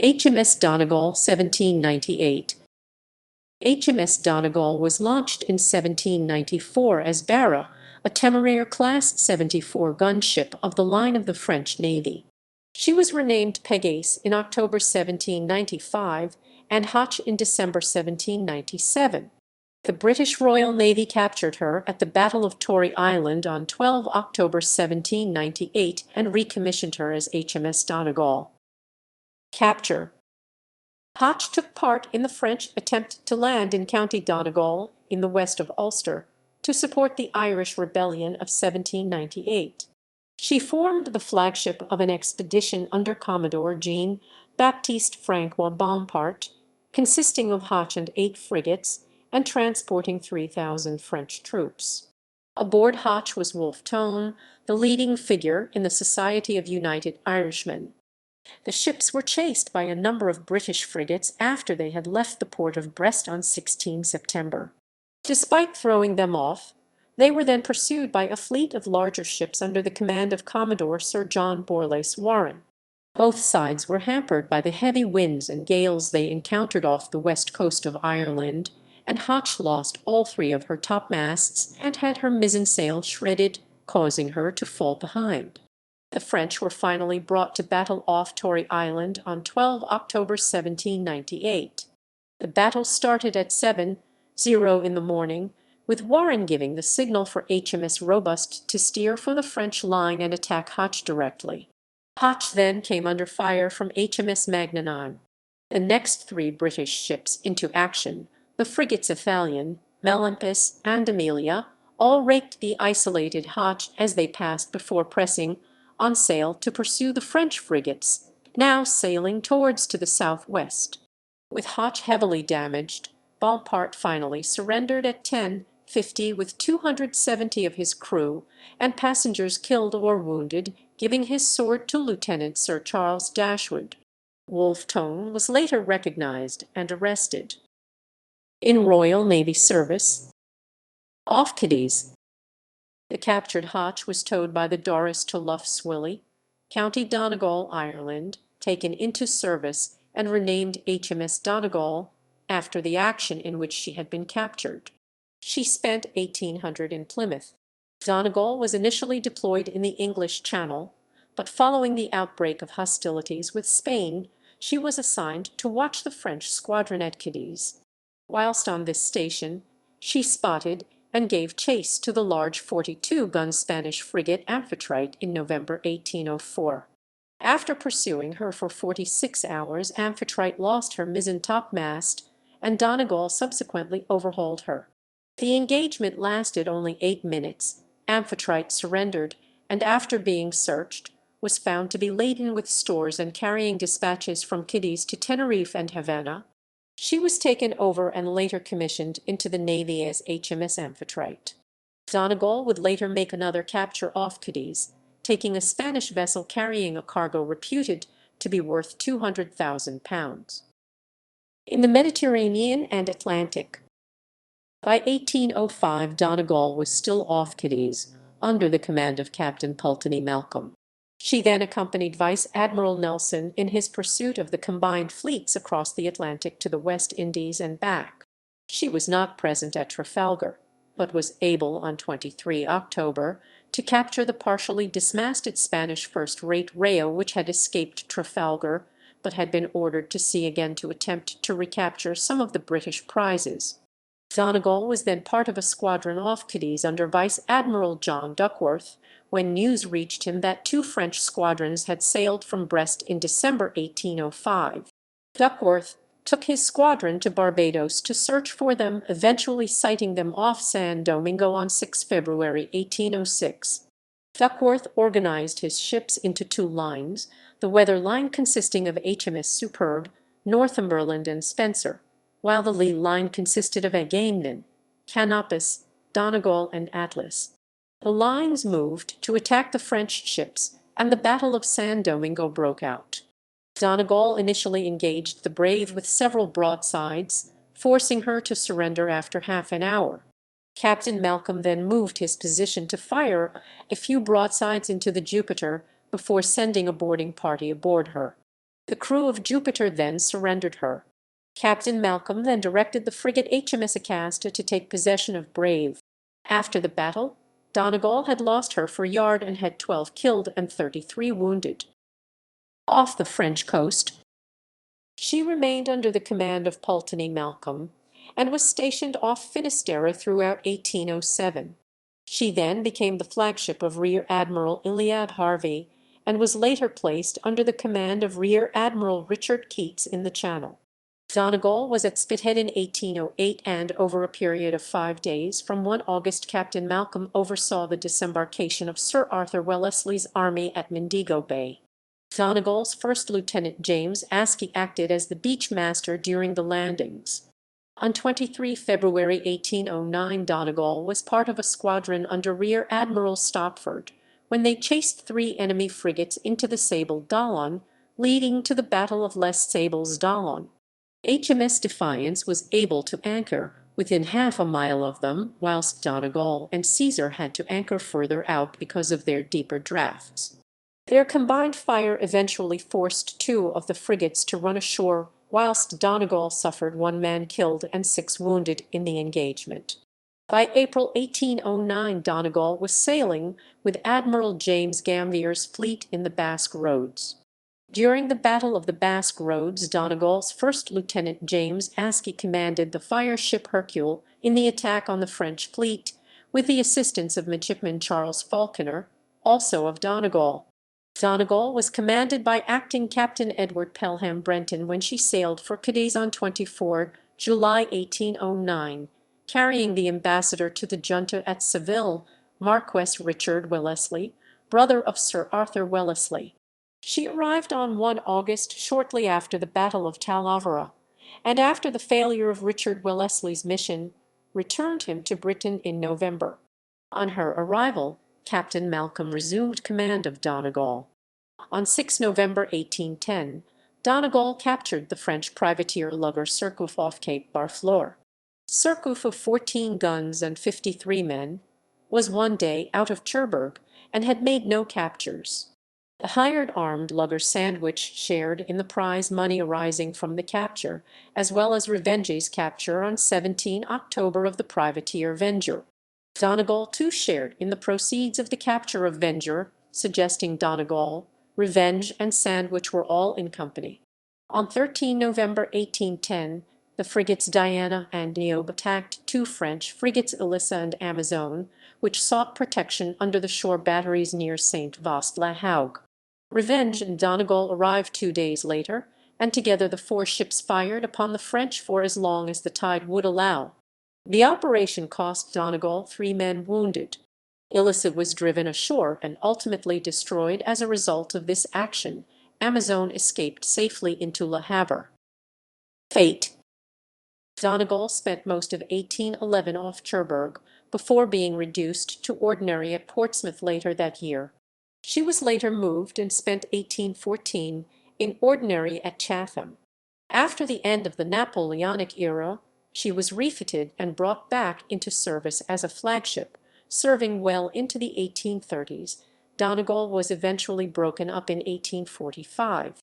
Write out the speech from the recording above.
HMS Donegal, 1798. HMS Donegal was launched in 1794 as Barra, a Téméraire-class 74-gun ship of the line of the French Navy. She was renamed Pégase in October 1795 and Hoche in December 1797. The British Royal Navy captured her at the Battle of Tory Island on 12 October 1798 and recommissioned her as HMS Donegal. Capture. Hoche took part in the French attempt to land in County Donegal, in the west of Ulster, to support the Irish Rebellion of 1798. She formed the flagship of an expedition under Commodore Jean-Baptiste Francois Bompard, consisting of Hoche and 8 frigates, and transporting 3,000 French troops. Aboard Hoche was Wolfe Tone, the leading figure in the Society of United Irishmen. The ships were chased by a number of British frigates after they had left the port of Brest on 16 September. Despite throwing them off, they were then pursued by a fleet of larger ships under the command of Commodore Sir John Borlase Warren. Both sides were hampered by the heavy winds and gales they encountered off the west coast of Ireland, and Hoche lost all 3 of her topmasts and had her mizzen sail shredded, causing her to fall behind. The French were finally brought to Battle off Tory Island on 12 October 1798. The battle started at 7:00 in the morning, with Warren giving the signal for HMS Robust to steer for the French line and attack Hoche directly. Hoche then came under fire from HMS Magnanime. The next 3 British ships into action, the frigates Athalion, Melampus, and Amelia, all raked the isolated Hoche as they passed before pressing on sail to pursue the French frigates, now sailing towards to the southwest. With Hoche heavily damaged, Bompard finally surrendered at 10:50 with 270 of his crew and passengers killed or wounded, giving his sword to Lieutenant Sir Charles Dashwood. Wolfe Tone was later recognized and arrested. In Royal Navy service. Off Cadiz. The captured Hoche was towed by the Doris to Lough Swilly, County Donegal, Ireland, taken into service and renamed HMS Donegal after the action in which she had been captured. She spent 1800 in Plymouth. Donegal was initially deployed in the English Channel, but following the outbreak of hostilities with Spain, she was assigned to watch the French squadron at Cadiz. Whilst on this station, she spotted and gave chase to the large 42-gun Spanish frigate Amphitrite in November 1804. After pursuing her for 46 hours, Amphitrite lost her mizzen topmast, and Donegal subsequently overhauled her. The engagement lasted only 8 minutes. Amphitrite surrendered, and after being searched, was found to be laden with stores and carrying dispatches from Cadiz to Tenerife and Havana. She was taken over and later commissioned into the Navy as HMS Amphitrite. Donegal would later make another capture off Cadiz, taking a Spanish vessel carrying a cargo reputed to be worth £200,000. In the Mediterranean and Atlantic. By 1805, Donegal was still off Cadiz, under the command of Captain Pulteney Malcolm. She then accompanied Vice Admiral Nelson in his pursuit of the combined fleets across the Atlantic to the West Indies and back. She was not present at Trafalgar, but was able on 23 October to capture the partially dismasted Spanish first-rate Rayo which had escaped Trafalgar, but had been ordered to sea again to attempt to recapture some of the British prizes. Donegal was then part of a squadron off Cadiz under Vice Admiral John Duckworth, when news reached him that 2 French squadrons had sailed from Brest in December 1805. Duckworth took his squadron to Barbados to search for them, eventually sighting them off San Domingo on 6 February 1806. Duckworth organized his ships into 2 lines, the weather line consisting of HMS Superb, Northumberland, and Spencer, while the lee line consisted of Agamemnon, Canopus, Donegal, and Atlas. The lines moved to attack the French ships, and the Battle of San Domingo broke out. Donegal initially engaged the Brave with several broadsides, forcing her to surrender after half an hour. Captain Malcolm then moved his position to fire a few broadsides into the Jupiter before sending a boarding party aboard her. The crew of Jupiter then surrendered her. Captain Malcolm then directed the frigate HMS Acasta to take possession of Brave. After the battle, Donegal had lost her foreyard and had 12 killed and 33 wounded. Off the French coast, she remained under the command of Pulteney Malcolm, and was stationed off Finisterre throughout 1807. She then became the flagship of Rear Admiral Iliad Harvey, and was later placed under the command of Rear Admiral Richard Keats in the Channel. Donegal was at Spithead in 1808, and over a period of 5 days from 1 August Captain Malcolm oversaw the disembarkation of Sir Arthur Wellesley's army at Mendigo Bay. Donegal's first lieutenant James Askey acted as the beach master during the landings. On 23 February 1809 Donegal was part of a squadron under Rear Admiral Stopford when they chased 3 enemy frigates into the Sable Dolon, leading to the Battle of Les Sables Dolon. HMS Defiance was able to anchor within half a mile of them, whilst Donegal and Caesar had to anchor further out because of their deeper draughts. Their combined fire eventually forced 2 of the frigates to run ashore, whilst Donegal suffered 1 man killed and 6 wounded in the engagement. By April 1809 Donegal was sailing with Admiral James Gambiers' fleet in the Basque Roads. During the Battle of the Basque Roads, Donegal's first lieutenant James Askey commanded the fire ship Hercule in the attack on the French fleet, with the assistance of midshipman Charles Falconer, also of Donegal. Donegal was commanded by acting Captain Edward Pelham Brenton when she sailed for Cadiz on 24 July 1809, carrying the ambassador to the junta at Seville, Marquess Richard Wellesley, brother of Sir Arthur Wellesley. She arrived on 1 August shortly after the Battle of Talavera, and after the failure of Richard Wellesley's mission, returned him to Britain in November. On her arrival, Captain Malcolm resumed command of Donegal. On 6 November 1810, Donegal captured the French privateer lugger Surcouf off Cape Barfleur. Surcouf, of 14 guns and 53 men, was 1 day out of Cherbourg and had made no captures. The hired armed lugger Sandwich shared in the prize money arising from the capture, as well as Revenge's capture on 17 October of the privateer Venger. Donegal too shared in the proceeds of the capture of Venger, suggesting Donegal, Revenge, and Sandwich were all in company. On 13 November 1810, the frigates Diana and Niobe attacked 2 French frigates Elissa and Amazon, which sought protection under the shore batteries near Saint-Vaast-la-Hougue. Revenge and Donegal arrived 2 days later, and together the 4 ships fired upon the French for as long as the tide would allow. The operation cost Donegal 3 men wounded. Elissa was driven ashore and ultimately destroyed as a result of this action. Amazon escaped safely into Le Havre. Fate. Donegal spent most of 1811 off Cherbourg, before being reduced to ordinary at Portsmouth later that year. She was later moved and spent 1814 in ordinary at Chatham. After the end of the Napoleonic era, she was refitted and brought back into service as a flagship, serving well into the 1830s. Donegal was eventually broken up in 1845.